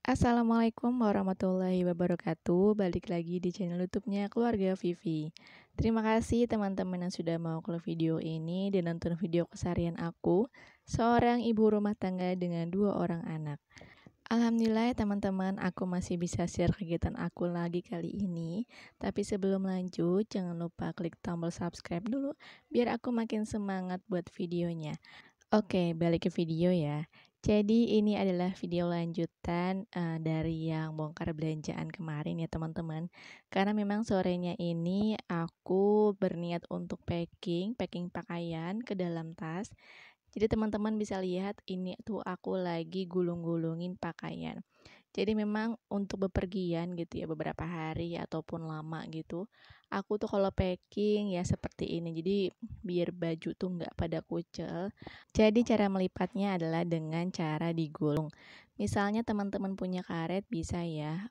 Assalamualaikum warahmatullahi wabarakatuh. Balik lagi di channel YouTube-nya Keluarga Vivi. Terima kasih teman-teman yang sudah mau klik video ini dan nonton video keseharian aku, seorang ibu rumah tangga dengan 2 orang anak. Alhamdulillah ya teman-teman, aku masih bisa share kegiatan aku lagi kali ini. Tapi sebelum lanjut, jangan lupa klik tombol subscribe dulu biar aku makin semangat buat videonya. Oke, balik ke video ya. Jadi ini adalah video lanjutan dari yang bongkar belanjaan kemarin ya teman-teman. Karena memang sorenya ini aku berniat untuk packing pakaian ke dalam tas. Jadi teman-teman bisa lihat ini tuh aku lagi gulung-gulungin pakaian. Jadi memang untuk bepergian gitu ya beberapa hari ataupun lama gitu, aku tuh kalau packing ya seperti ini. Jadi biar baju tuh nggak pada kucel. Jadi cara melipatnya adalah dengan cara digulung. Misalnya teman-teman punya karet bisa ya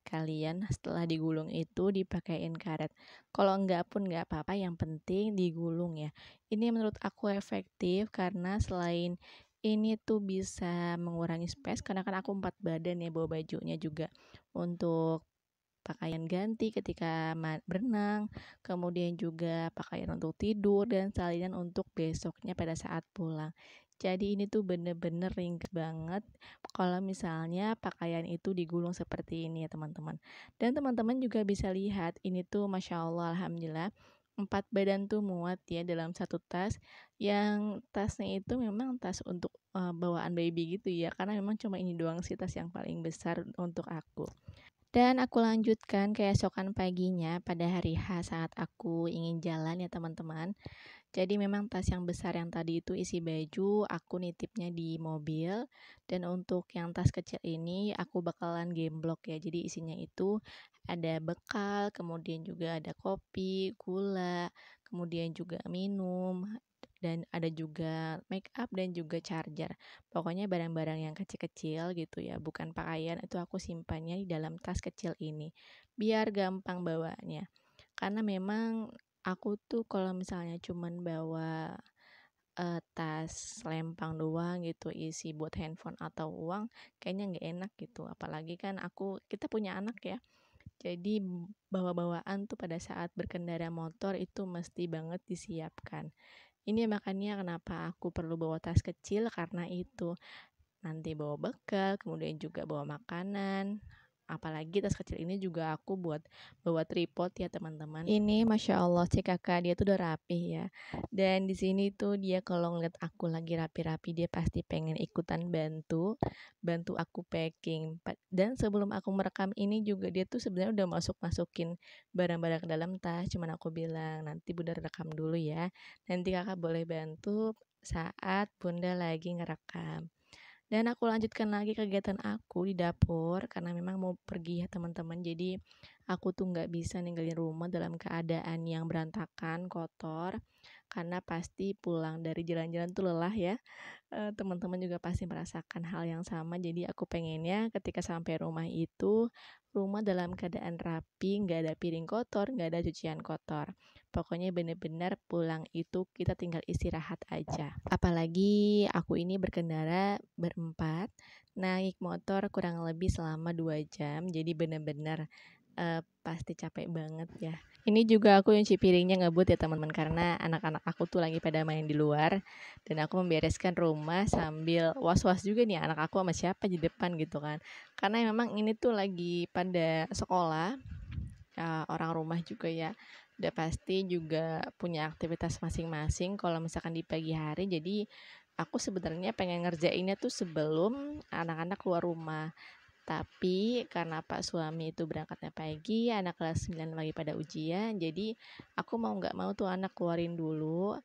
kalian setelah digulung itu dipakein karet. Kalau enggak pun nggak apa-apa, yang penting digulung ya. Ini menurut aku efektif karena selain ini tuh bisa mengurangi space karena kan aku 4 badan ya bawa bajunya juga untuk pakaian ganti ketika berenang, kemudian juga pakaian untuk tidur dan salinan untuk besoknya pada saat pulang. Jadi ini tuh bener-bener ringkes banget kalau misalnya pakaian itu digulung seperti ini ya teman-teman. Dan teman-teman juga bisa lihat ini tuh Masya Allah Alhamdulillah 4 badan tuh muat ya dalam satu tas, yang tasnya itu memang tas untuk bawaan baby gitu ya, karena memang cuma ini doang sih tas yang paling besar untuk aku. Dan aku lanjutkan keesokan paginya pada hari H saat aku ingin jalan ya teman-teman. Jadi memang tas yang besar yang tadi itu isi baju, aku nitipnya di mobil. Dan untuk yang tas kecil ini aku bakalan gemblok ya. Jadi isinya itu ada bekal, kemudian juga ada kopi, gula, kemudian juga minum, dan ada juga make up dan juga charger. Pokoknya barang-barang yang kecil-kecil gitu ya, bukan pakaian, itu aku simpannya di dalam tas kecil ini. Biar gampang bawanya. Karena memang aku tuh kalau misalnya cuman bawa tas lempang doang gitu isi buat handphone atau uang, kayaknya nggak enak gitu. Apalagi kan kita punya anak ya. Jadi bawa-bawaan tuh pada saat berkendara motor itu mesti banget disiapkan. Ini makanya kenapa aku perlu bawa tas kecil karena itu. Nanti bawa bekal, kemudian juga bawa makanan. Apalagi tas kecil ini juga aku buat bawa tripod ya teman-teman. Ini Masya Allah si kakak dia tuh udah rapih ya. Dan di sini tuh dia kalau ngeliat aku lagi rapi-rapi dia pasti pengen ikutan bantu aku packing. Dan sebelum aku merekam ini juga dia tuh sebenarnya udah masukin barang-barang ke dalam tas. Cuman aku bilang nanti bunda rekam dulu ya. Nanti kakak boleh bantu saat bunda lagi ngerekam. Dan aku lanjutkan lagi kegiatan aku di dapur karena memang mau pergi ya teman-teman. Jadi aku tuh nggak bisa ninggalin rumah dalam keadaan yang berantakan, kotor. Karena pasti pulang dari jalan-jalan tuh lelah ya. Teman-teman juga pasti merasakan hal yang sama. Jadi aku pengennya ketika sampai rumah itu rumah dalam keadaan rapi, nggak ada piring kotor, nggak ada cucian kotor. Pokoknya bener-bener pulang itu kita tinggal istirahat aja. Apalagi aku ini berkendara berempat, naik motor kurang lebih selama 2 jam. Jadi bener-bener pasti capek banget ya. Ini juga aku nyuci piringnya ngebut ya teman-teman karena anak-anak aku tuh lagi pada main di luar dan aku membereskan rumah sambil was-was juga nih anak aku sama siapa di depan gitu kan. Karena memang ini tuh lagi pada sekolah, orang rumah juga ya. Udah pasti juga punya aktivitas masing-masing kalau misalkan di pagi hari. Jadi aku sebenarnya pengen ngerjainnya tuh sebelum anak-anak keluar rumah. Tapi karena Pak suami itu berangkatnya pagi, anak kelas 9 lagi pada ujian, jadi aku mau nggak mau tuh anak keluarin dulu.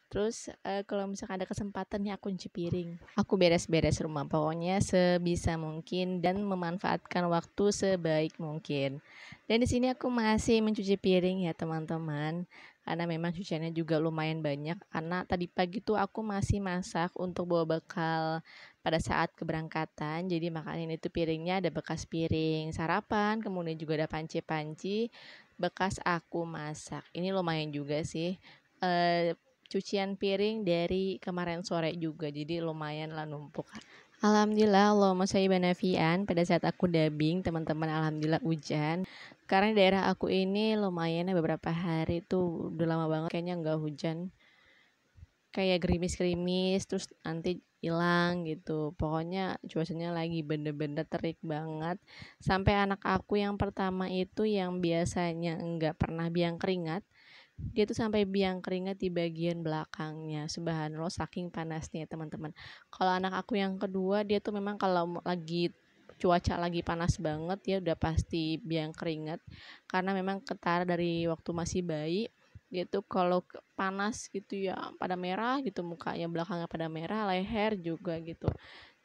Terus kalau misalkan ada kesempatan nih aku nyuci piring. Aku beres-beres rumah pokoknya sebisa mungkin dan memanfaatkan waktu sebaik mungkin. Dan di sini aku masih mencuci piring ya teman-teman. Karena memang cuciannya juga lumayan banyak karena tadi pagi tuh aku masih masak untuk bawa bekal pada saat keberangkatan. Jadi makanya itu piringnya ada bekas piring sarapan, kemudian juga ada panci-panci bekas aku masak. Ini lumayan juga sih. Cucian piring dari kemarin sore juga, jadi lumayan lah numpuk. Alhamdulillah, Allahumma sholli nafian. Pada saat aku dubbing, teman-teman, alhamdulillah hujan. Karena di daerah aku ini lumayan ya, beberapa hari tuh udah lama banget kayaknya nggak hujan. Kayak gerimis-gerimis, terus nanti hilang gitu. Pokoknya cuacanya lagi bener-bener terik banget. Sampai anak aku yang pertama itu yang biasanya nggak pernah biang keringat, dia tuh sampai biang keringat di bagian belakangnya. Subhanallah, saking panasnya teman-teman. Kalau anak aku yang kedua, dia tuh memang kalau lagi cuaca lagi panas banget ya udah pasti biang keringat, karena memang ketara dari waktu masih bayi. Dia tuh kalau panas gitu ya pada merah gitu, mukanya belakangnya pada merah, leher juga gitu.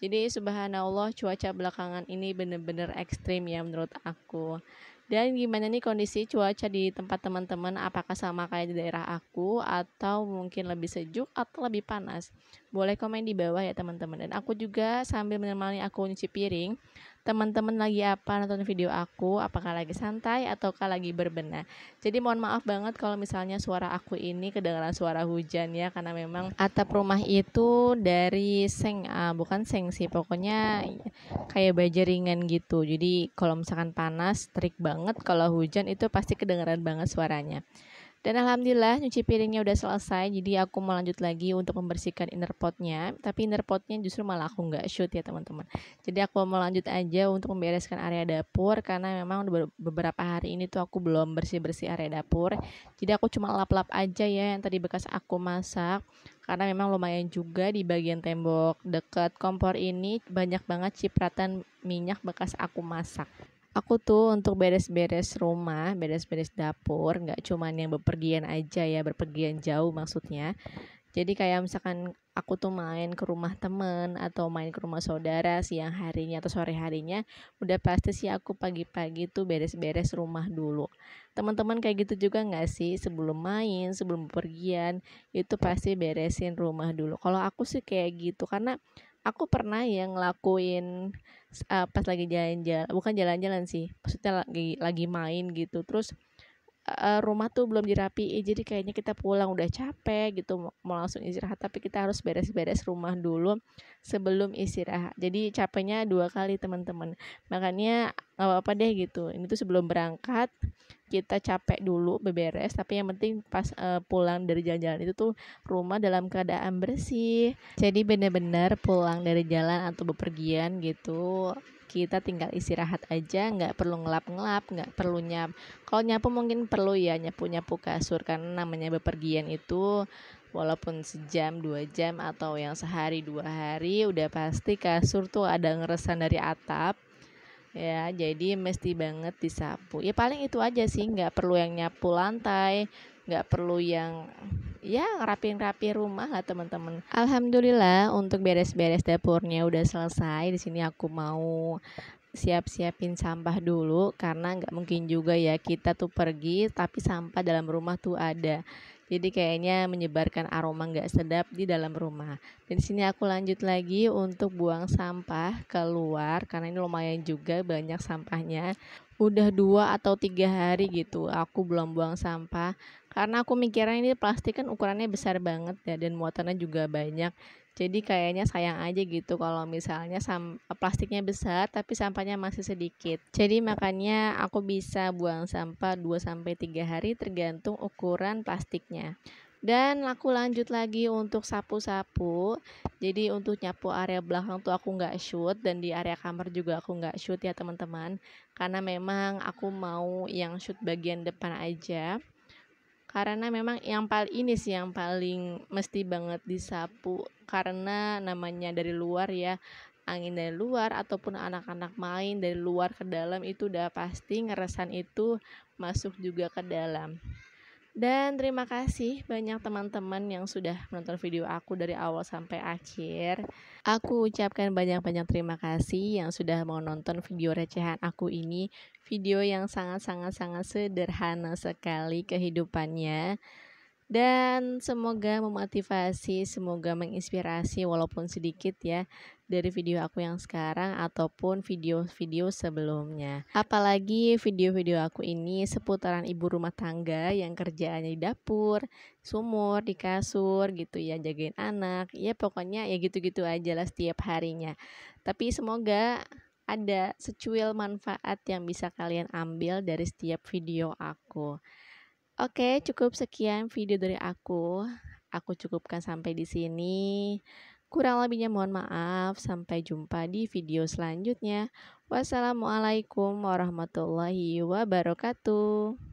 Jadi subhanallah, cuaca belakangan ini bener-bener ekstrim ya menurut aku. Dan gimana nih kondisi cuaca di tempat teman-teman? Apakah sama kayak di daerah aku atau mungkin lebih sejuk atau lebih panas? Boleh komen di bawah ya teman-teman. Dan aku juga sambil menemani aku nyuci piring. Teman-teman lagi apa nonton video aku? Apakah lagi santai ataukah lagi berbenah? Jadi mohon maaf banget kalau misalnya suara aku ini kedengaran suara hujan ya, karena memang atap rumah itu dari seng, bukan seng sih, pokoknya kayak baja ringan gitu. Jadi kalau misalkan panas terik banget, kalau hujan itu pasti kedengaran banget suaranya. Dan alhamdulillah nyuci piringnya udah selesai, jadi aku mau lanjut lagi untuk membersihkan inner potnya. Tapi inner potnya justru malah aku nggak shoot ya teman-teman. Jadi aku mau lanjut aja untuk membereskan area dapur, karena memang beberapa hari ini tuh aku belum bersih-bersih area dapur. Jadi aku cuma lap-lap aja ya yang tadi bekas aku masak, karena memang lumayan juga di bagian tembok dekat kompor ini banyak banget cipratan minyak bekas aku masak. Aku tuh untuk beres-beres rumah, beres-beres dapur, nggak cuman yang bepergian aja ya, bepergian jauh maksudnya. Jadi kayak misalkan aku tuh main ke rumah temen atau main ke rumah saudara siang harinya atau sore harinya, udah pasti sih aku pagi-pagi tuh beres-beres rumah dulu. Teman-teman kayak gitu juga nggak sih? Sebelum main, sebelum bepergian, itu pasti beresin rumah dulu. Kalau aku sih kayak gitu, karena aku pernah yang ngelakuin pas lagi jalan-jalan, bukan jalan-jalan sih, maksudnya lagi main gitu, terus rumah tuh belum dirapiin, jadi kayaknya kita pulang udah capek gitu, mau langsung istirahat, tapi kita harus beres-beres rumah dulu sebelum istirahat. Jadi capeknya 2 kali teman-teman. Makanya nggak apa-apa deh gitu. Ini tuh sebelum berangkat kita capek dulu beberes, tapi yang penting pas pulang dari jalan-jalan itu tuh rumah dalam keadaan bersih. Jadi bener-bener pulang dari jalan atau bepergian gitu, kita tinggal istirahat aja, nggak perlu ngelap-ngelap, nggak perlu kalau nyapu mungkin perlu ya, nyapu-nyapu kasur, karena namanya bepergian itu walaupun sejam, 2 jam, atau yang sehari, 2 hari, udah pasti kasur tuh ada ngeresan dari atap. Ya, jadi mesti banget disapu. Ya paling itu aja sih, nggak perlu yang nyapu lantai, nggak perlu yang ya ngerapin-rapin rumah lah teman-teman. Alhamdulillah untuk beres-beres dapurnya udah selesai. Di sini aku mau siap-siapin sampah dulu, karena nggak mungkin juga ya kita tuh pergi tapi sampah dalam rumah tuh ada. Jadi kayaknya menyebarkan aroma nggak sedap di dalam rumah. Dan di sini aku lanjut lagi untuk buang sampah keluar, karena ini lumayan juga banyak sampahnya. Udah 2 atau 3 hari gitu aku belum buang sampah, karena aku mikirnya ini plastik kan ukurannya besar banget ya, dan muatannya juga banyak. Jadi kayaknya sayang aja gitu kalau misalnya plastiknya besar tapi sampahnya masih sedikit. Jadi makanya aku bisa buang sampah 2 sampai 3 hari tergantung ukuran plastiknya. Dan aku lanjut lagi untuk sapu-sapu. Jadi untuk nyapu area belakang tuh aku nggak shoot, dan di area kamar juga aku nggak shoot ya teman-teman. Karena memang aku mau yang shoot bagian depan aja, karena memang yang paling mesti banget disapu, karena namanya dari luar ya, angin dari luar ataupun anak-anak main dari luar ke dalam itu udah pasti ngeresan itu masuk juga ke dalam. Dan terima kasih banyak teman-teman yang sudah menonton video aku dari awal sampai akhir. Aku ucapkan banyak-banyak terima kasih yang sudah mau nonton video recehan aku ini. Video yang sangat-sangat sederhana sekali kehidupannya. Dan semoga memotivasi, semoga menginspirasi walaupun sedikit ya. dari video aku yang sekarang ataupun video-video sebelumnya. Apalagi video-video aku ini seputaran ibu rumah tangga yang kerjaannya di dapur, sumur, di kasur gitu ya, jagain anak. Ya pokoknya ya gitu-gitu aja lah setiap harinya. Tapi semoga ada secuil manfaat yang bisa kalian ambil dari setiap video aku. Oke, cukup sekian video dari aku. Aku cukupkan sampai di sini. Kurang lebihnya mohon maaf. Sampai jumpa di video selanjutnya. Wassalamualaikum warahmatullahi wabarakatuh.